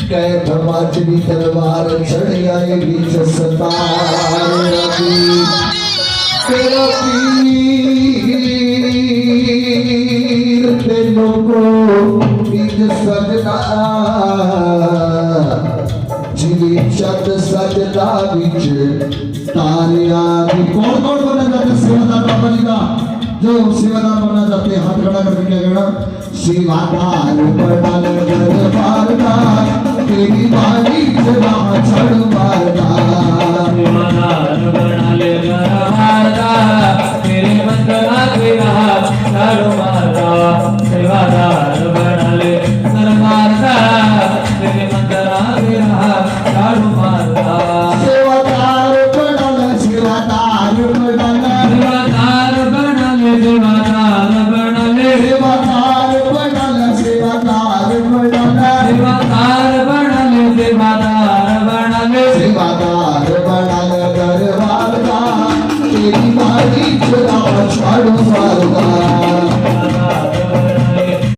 कैद माचरी तलवार चढ़ आई बीच सतारती तेरा पीर तेनों को बीच सजदा जिली चंद सजदा बीच तारिया की कौन कौन बना जाते सेवादार बाबा जी का जो सेवादार बना जाते हाथ खड़ा करके क्या कहना सेवादार बना दरबारदा तेरी बारी जरा छड़ मारदा सेवादार बना ले दरबारदा तेरे मंगला तेरा छड़ मारदा सेवादार बना ले दरबारदा तेरे मंगला तेरा छड़ मारदा सेवादार बना ले सेवादार बना ले सेवादार बना ले सेवादार बना ले सेवादार बना ले सेवादार बना ले सेवादार बना ले सेवादार बना ले सेवादार बना ले दरबारदा तेरी बारी जरा छड़ मारदा